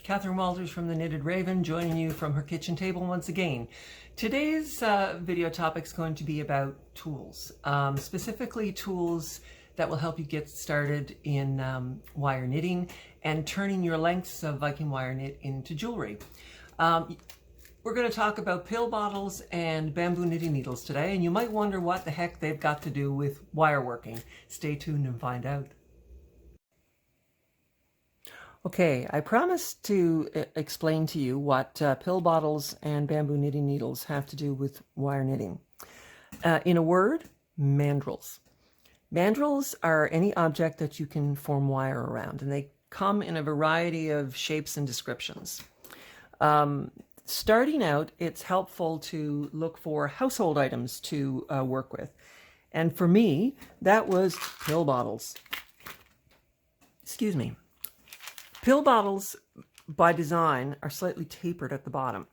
Katherine Walters from the Knitted Raven, joining you from her kitchen table once again. Today's video topic is going to be about tools, specifically tools that will help you get started in wire knitting and turning your lengths of Viking wire knit into jewelry. We're going to talk about pill bottles and bamboo knitting needles today, and you might wonder what the heck they've got to do with wire working. Stay tuned and find out. Okay, I promised to explain to you what pill bottles and bamboo knitting needles have to do with wire knitting. In a word, mandrels. Mandrels are any object that you can form wire around, and they come in a variety of shapes and descriptions. Starting out, it's helpful to look for household items to work with. And for me, that was pill bottles. Excuse me. Pill bottles, by design, are slightly tapered at the bottom.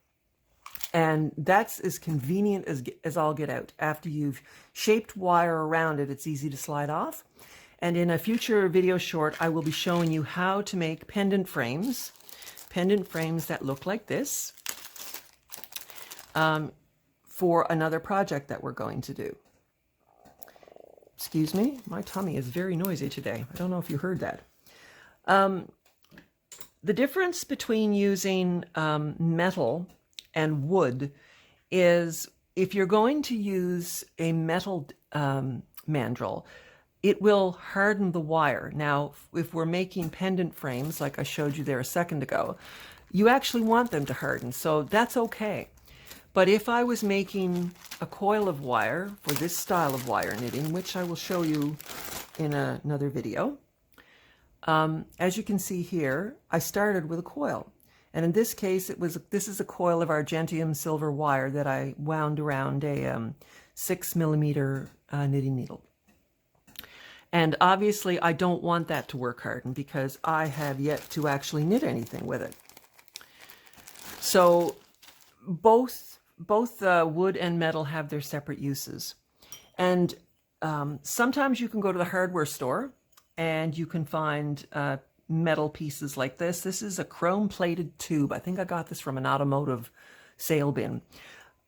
And that's as convenient as all get out. After you've shaped wire around it, it's easy to slide off. And in a future video short, I will be showing you how to make pendant frames that look like this, for another project that we're going to do. Excuse me, my tummy is very noisy today. I don't know if you heard that. The difference between using metal and wood is if you're going to use a metal mandrel, it will harden the wire. Now, if we're making pendant frames, like I showed you there a second ago, you actually want them to harden, so that's okay. But if I was making a coil of wire for this style of wire knitting, which I will show you in another video, as you can see here, I started with a coil. And in this case, this is a coil of Argentium silver wire that I wound around a 6mm knitting needle. And obviously, I don't want that to work harden because I have yet to actually knit anything with it. So both wood and metal have their separate uses. And sometimes you can go to the hardware store and you can find metal pieces like this. This is a chrome-plated tube. I think I got this from an automotive sale bin.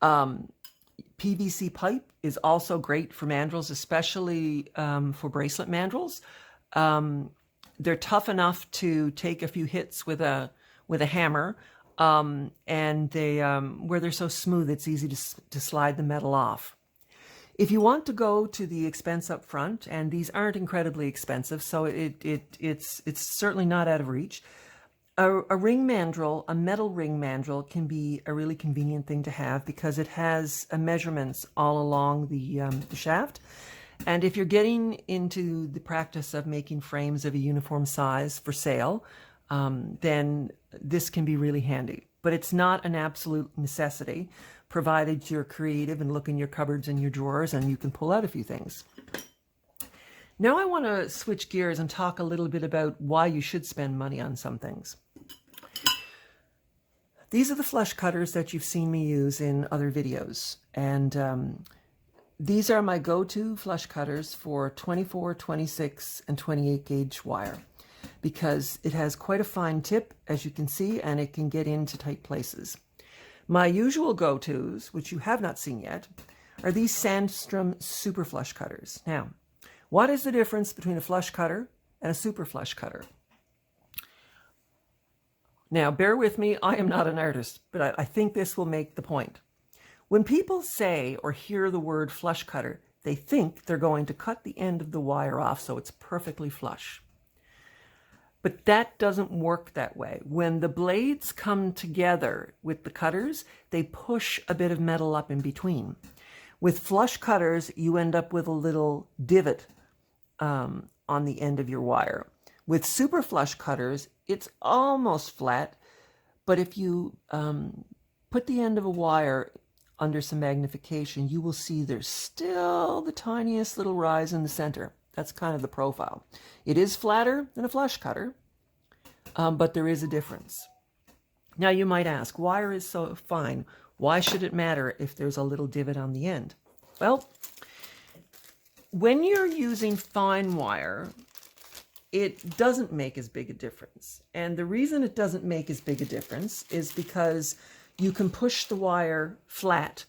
PVC pipe is also great for mandrels, especially for bracelet mandrels. They're tough enough to take a few hits with a hammer, and they where they're so smooth, it's easy to slide the metal off. If you want to go to the expense up front, and these aren't incredibly expensive, so it's certainly not out of reach, a ring mandrel, a metal ring mandrel, can be a really convenient thing to have because it has measurements all along the shaft. And if you're getting into the practice of making frames of a uniform size for sale, then this can be really handy. But it's not an absolute necessity, provided you're creative and look in your cupboards and your drawers and you can pull out a few things. Now I want to switch gears and talk a little bit about why you should spend money on some things. These are the flush cutters that you've seen me use in other videos. And these are my go-to flush cutters for 24, 26, and 28 gauge wire, because it has quite a fine tip, as you can see, and it can get into tight places. My usual go-tos, which you have not seen yet, are these Sandstrom super flush cutters. Now, what is the difference between a flush cutter and a super flush cutter? Now, bear with me, I am not an artist, but I think this will make the point. When people say or hear the word flush cutter, they think they're going to cut the end of the wire off so it's perfectly flush. But that doesn't work that way. When the blades come together with the cutters, they push a bit of metal up in between. With flush cutters, you end up with a little divot on the end of your wire. With super flush cutters, it's almost flat, but if you put the end of a wire under some magnification, you will see there's still the tiniest little rise in the center. That's kind of the profile. It is flatter than a flush cutter, but there is a difference. Now you might ask, wire is so fine. Why should it matter if there's a little divot on the end? Well, when you're using fine wire, it doesn't make as big a difference. And the reason it doesn't make as big a difference is because you can push the wire flat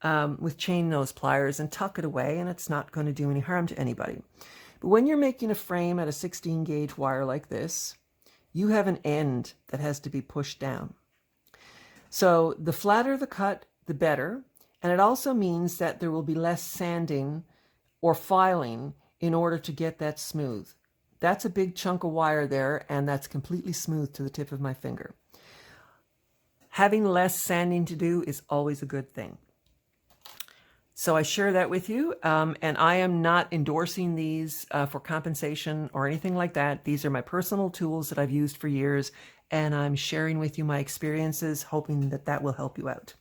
with chain nose pliers and tuck it away, and it's not going to do any harm to anybody. But when you're making a frame at a 16 gauge wire like this, you have an end that has to be pushed down. So the flatter the cut, the better. And it also means that there will be less sanding or filing in order to get that smooth. That's a big chunk of wire there, and that's completely smooth to the tip of my finger. Having less sanding to do is always a good thing. So I share that with you, and I am not endorsing these for compensation or anything like that. These are my personal tools that I've used for years, and I'm sharing with you my experiences, hoping that that will help you out.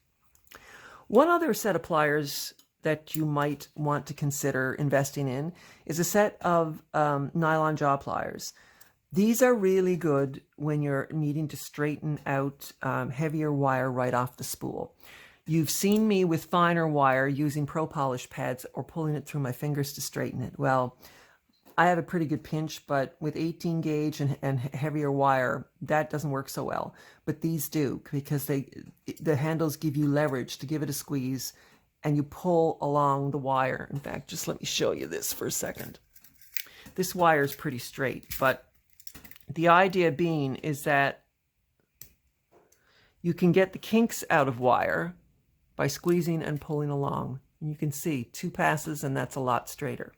One other set of pliers that you might want to consider investing in is a set of nylon jaw pliers. These are really good when you're needing to straighten out heavier wire right off the spool. You've seen me with finer wire using pro polish pads or pulling it through my fingers to straighten it. Well, I have a pretty good pinch, but with 18 gauge and heavier wire, that doesn't work so well. But these do, because the handles give you leverage to give it a squeeze, and you pull along the wire. In fact, just let me show you this for a second. This wire is pretty straight, but the idea being is that you can get the kinks out of wire by squeezing and pulling along. You can see 2 passes, and that's a lot straighter.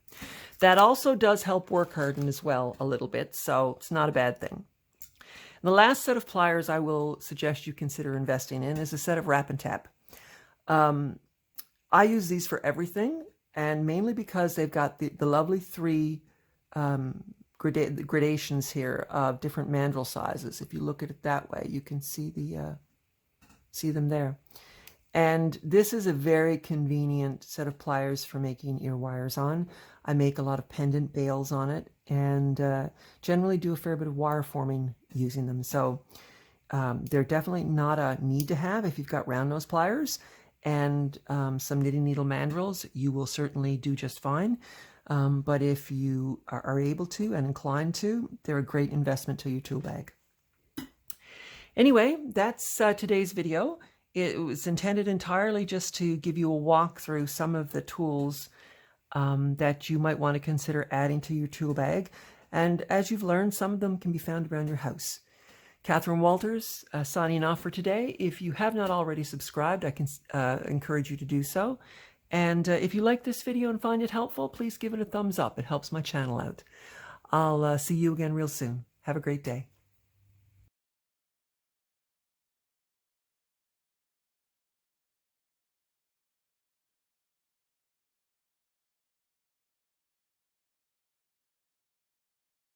That also does help work harden as well a little bit, so it's not a bad thing. The last set of pliers I will suggest you consider investing in is a set of wrap and tap. I use these for everything, and mainly because they've got the lovely 3 gradations here of different mandrel sizes. If you look at it that way, you can see see them there. And this is a very convenient set of pliers for making ear wires on. I make a lot of pendant bails on it, and generally do a fair bit of wire forming using them. So they're definitely not a need to have. If you've got round nose pliers and some knitting needle mandrels, you will certainly do just fine. But if you are able to and inclined to, they're a great investment to your tool bag. Anyway, that's today's video. It was intended entirely just to give you a walk through some of the tools that you might want to consider adding to your tool bag. And as you've learned, some of them can be found around your house. Katherine Walters signing off for today. If you have not already subscribed, I can encourage you to do so. And if you like this video and find it helpful, please give it a thumbs up. It helps my channel out. I'll see you again real soon. Have a great day.